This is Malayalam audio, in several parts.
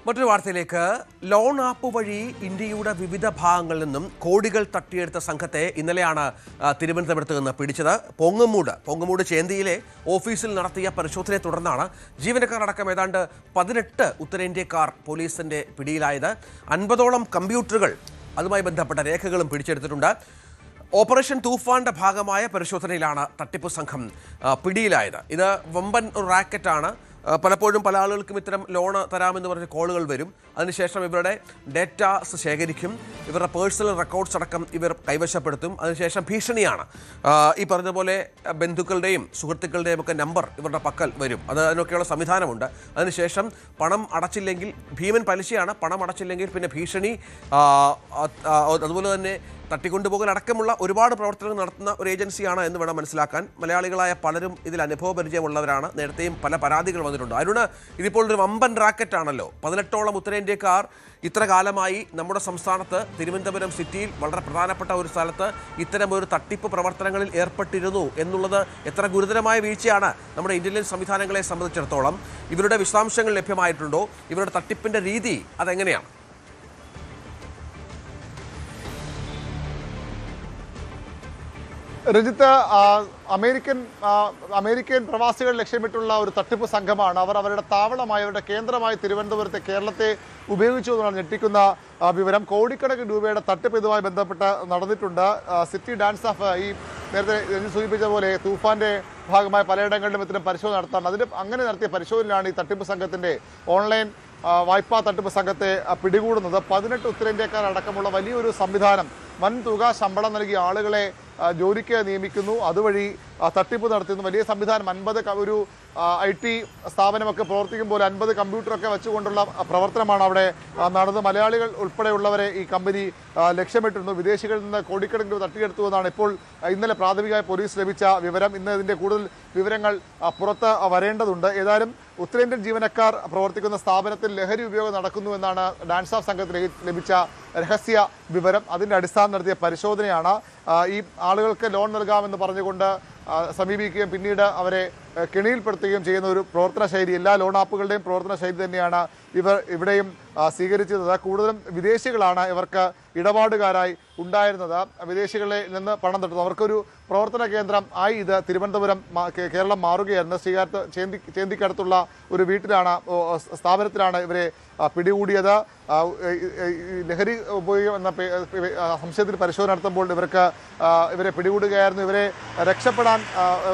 മറ്റൊരു വാർത്തയിലേക്ക്. ലോൺ ആപ്പ് വഴി ഇന്ത്യയുടെ വിവിധ ഭാഗങ്ങളിൽ നിന്നും കോടികൾ തട്ടിയെടുത്ത സംഘത്തെ ഇന്നലെയാണ് തിരുവനന്തപുരത്ത് നിന്ന് പിടിച്ചത്. പൊങ്ങമൂട് ചേന്തിയിലെ ഓഫീസിൽ നടത്തിയ പരിശോധനയെ തുടർന്നാണ് ജീവനക്കാരടക്കം ഏതാണ്ട് 18 ഉത്തരേന്ത്യക്കാർ പോലീസിന്റെ പിടിയിലായത്. 50ഓളം കമ്പ്യൂട്ടറുകൾ അതുമായി ബന്ധപ്പെട്ട രേഖകളും പിടിച്ചെടുത്തിട്ടുണ്ട്. ഓപ്പറേഷൻ തൂഫാന്റെ ഭാഗമായ പരിശോധനയിലാണ് തട്ടിപ്പ് സംഘം പിടിയിലായത്. ഇത് വമ്പൻ ഒരു റാക്കറ്റാണ്. പലപ്പോഴും പല ആളുകൾക്കും ഇത്തരം ലോൺ തരാമെന്ന് പറഞ്ഞ് കോളുകൾ വരും. അതിനുശേഷം ഇവരുടെ ഡേറ്റാസ് ശേഖരിക്കും, ഇവരുടെ പേഴ്സണൽ റെക്കോർഡ്സ് അടക്കം ഇവർ കൈവശപ്പെടുത്തും. അതിനുശേഷം ഭീഷണിയാണ്. ഈ പറഞ്ഞതുപോലെ ബന്ധുക്കളുടെയും സുഹൃത്തുക്കളുടെയും ഒക്കെ നമ്പർ ഇവരുടെ പക്കൽ വരും. അതിനൊക്കെയുള്ള സംവിധാനമുണ്ട്. അതിനുശേഷം പണം അടച്ചില്ലെങ്കിൽ, ഭീമൻ പലിശയാണ്, പണം അടച്ചില്ലെങ്കിൽ പിന്നെ ഭീഷണി, അതുപോലെ തന്നെ തട്ടിക്കൊണ്ടുപോകൽ അടക്കമുള്ള ഒരുപാട് പ്രവർത്തനങ്ങൾ നടത്തുന്ന ഒരു ഏജൻസിയാണ് എന്ന് വേണം മനസ്സിലാക്കാൻ. മലയാളികളായ പലരും ഇതിൽ അനുഭവ പരിചയമുള്ളവരാണ്. നേരത്തെയും പല പരാതികൾ വന്നിട്ടുണ്ട്. അരുണ്, ഇതിപ്പോൾ ഒരു വമ്പൻ റാക്കറ്റാണല്ലോ. 18ഓളം ഉത്തരേന്ത്യക്കാർ ഇത്ര കാലമായി നമ്മുടെ സംസ്ഥാനത്ത് തിരുവനന്തപുരം സിറ്റിയിൽ വളരെ പ്രധാനപ്പെട്ട ഒരു സ്ഥലത്ത് ഇത്തരം ഒരു തട്ടിപ്പ് പ്രവർത്തനങ്ങളിൽ ഏർപ്പെട്ടിരുന്നു എന്നുള്ളത് എത്ര ഗുരുതരമായ വീഴ്ചയാണ് നമ്മുടെ ഇന്റലിജൻസ് സംവിധാനങ്ങളെ സംബന്ധിച്ചിടത്തോളം. ഇവരുടെ വിശദാംശങ്ങൾ ലഭ്യമായിട്ടുണ്ടോ? ഇവരുടെ തട്ടിപ്പിന്റെ രീതി അതെങ്ങനെയാണ്? രജിത്ത്, അമേരിക്കൻ പ്രവാസികൾ ലക്ഷ്യമിട്ടുള്ള ഒരു തട്ടിപ്പ് സംഘമാണ്. അവർ അവരുടെ താവളമായി, അവരുടെ കേന്ദ്രമായി തിരുവനന്തപുരത്തെ കേരളത്തെ ഉപയോഗിച്ചു എന്നാണ് ഞെട്ടിക്കുന്ന വിവരം. കോടിക്കണക്കിന് രൂപയുടെ തട്ടിപ്പ് ഇതുമായി ബന്ധപ്പെട്ട് നടന്നിട്ടുണ്ട്. സിറ്റി ഡാൻസ് ഓഫ്, ഈ നേരത്തെ സൂചിപ്പിച്ച പോലെ തൂഫാന്റെ ഭാഗമായ പലയിടങ്ങളിലും ഇത്തരം പരിശോധന നടത്താറുണ്ട്. അങ്ങനെ നടത്തിയ പരിശോധനയിലാണ് ഈ തട്ടിപ്പ് സംഘത്തിന്റെ ഓൺലൈൻ വായ്പാ തട്ടിപ്പ് സംഘത്തെ പിടികൂടുന്നത്. 18 ഉത്തരേന്ത്യക്കാരടക്കമുള്ള വലിയൊരു സംവിധാനം, വൻ തുക ശമ്പളം നൽകിയ ആളുകളെ ജോലിക്ക് നിയമിക്കുന്നു, അതുവഴി തട്ടിപ്പ് നടത്തുന്നു. വലിയ സംവിധാനം, 50 ഒരു IT സ്ഥാപനമൊക്കെ പ്രവർത്തിക്കുമ്പോൾ 50 കമ്പ്യൂട്ടറൊക്കെ വെച്ചുകൊണ്ടുള്ള പ്രവർത്തനമാണ് അവിടെ നടന്നത്. മലയാളികൾ ഉൾപ്പെടെയുള്ളവരെ ഈ കമ്പനി ലക്ഷ്യമിട്ടിരുന്നു. വിദേശികളിൽ നിന്ന് കോടിക്കണക്കിന് തട്ടിയെടുത്തു എന്നാണ് ഇപ്പോൾ ഇന്നലെ പ്രാഥമികമായി പോലീസ് ലഭിച്ച വിവരം. ഇന്ന് ഇതിൻ്റെ കൂടുതൽ വിവരങ്ങൾ പുറത്ത് വരേണ്ടതുണ്ട്. ഏതായാലും ഉത്തരേന്ത്യൻ ജീവനക്കാർ പ്രവർത്തിക്കുന്ന സ്ഥാപനത്തിൽ ലഹരി ഉപയോഗം നടക്കുന്നു എന്നാണ് ഡാൻസ് ഓഫ് സംഘത്തിന് ലഭിച്ച രഹസ്യ വിവരം. അതിൻ്റെ അടിസ്ഥാനം നടത്തിയ പരിശോധനയാണ്. ഈ ആളുകൾക്ക് ലോൺ നൽകാമെന്ന് പറഞ്ഞുകൊണ്ട് സമീപിക്കുകയും പിന്നീട് അവരെ കെണിയിൽപ്പെടുത്തുകയും ചെയ്യുന്ന ഒരു പ്രവർത്തന ശൈലി, എല്ലാ ലോൺ ആപ്പുകളുടെയും പ്രവർത്തന ശൈലി തന്നെയാണ് ഇവർ ഇവിടെയും സ്വീകരിച്ചത്. കൂടുതലും വിദേശികളാണ് ഇവർക്ക് ഇടപാടുകാരായി ഉണ്ടായിരുന്നത്. വിദേശികളിൽ നിന്ന് പണം തട്ടുന്നു. അവർക്കൊരു പ്രവർത്തന കേന്ദ്രം ആയി ഇത് തിരുവനന്തപുരം, കേരളം മാറുകയായിരുന്നു. ചേന്തിക്കടുത്തുള്ള ഒരു വീട്ടിലാണ്, സ്ഥാപനത്തിലാണ് ഇവരെ പിടികൂടിയത്. ലഹരി ഉപയോഗം എന്ന സംശയത്തിൽ പരിശോധന നടത്തുമ്പോൾ ഇവരെ പിടികൂടുകയായിരുന്നു. ഇവരെ രക്ഷപ്പെടാൻ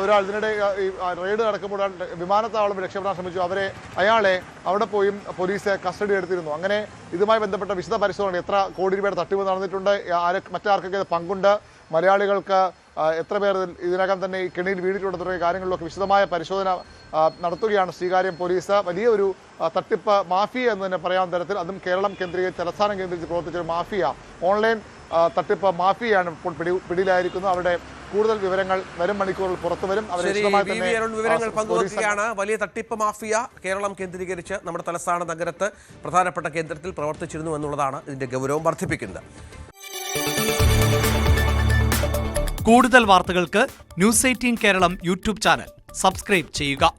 ഒരാൾ ഇതിനിടെ റെയ്ഡ് നടക്കുമ്പോൾ വിമാനത്താവളം രക്ഷപ്പെടാൻ ശ്രമിച്ചു. അയാളെ അവിടെ പോയും പോലീസ് കസ്റ്റഡി എടുത്തിരുന്നു. അങ്ങനെ ഇതുമായി ബന്ധപ്പെട്ട വിശദ പരിശോധന, എത്ര കോടി രൂപയുടെ തട്ടിപ്പ് നടന്നിട്ടുണ്ട്, മറ്റാർക്കൊക്കെ പങ്കുണ്ട്, മലയാളികൾക്ക് എത്ര പേർ ഇതിനകം തന്നെ ഈ കെണിയിൽ വീണിട്ടുണ്ട് തുടങ്ങിയ കാര്യങ്ങളിലൊക്കെ വിശദമായ പരിശോധന നടത്തുകയാണ് ശ്രീകാര്യം പോലീസ്. വലിയൊരു തട്ടിപ്പ് മാഫിയ എന്ന് തന്നെ പറയാവുന്ന തരത്തിൽ, അതും കേരളം കേന്ദ്രീകരിച്ച്, തലസ്ഥാനം കേന്ദ്രീകരിച്ച് പ്രവർത്തിച്ച മാഫിയ, ഓൺലൈൻ തട്ടിപ്പ് മാഫിയയാണ് ഇപ്പോൾ പിടിയിലായിരിക്കുന്നത്. അവരുടെ കൂടുതൽ വിവരങ്ങൾ വരും മണിക്കൂറിൽ പുറത്തു വരും. വിവരങ്ങൾ പങ്കുവയ്ക്കുകയാണ്. വലിയ തട്ടിപ്പ് മാഫിയ കേരളം കേന്ദ്രീകരിച്ച് നമ്മുടെ തലസ്ഥാന നഗരത്ത് പ്രധാനപ്പെട്ട കേന്ദ്രത്തിൽ പ്രവർത്തിച്ചിരുന്നു എന്നുള്ളതാണ് ഇതിന്റെ ഗൗരവം വർദ്ധിപ്പിക്കുന്നത്. കൂടുതൽ വാർത്തകൾക്ക് news 18 Keralam YouTube channel subscribe ചെയ്യുക.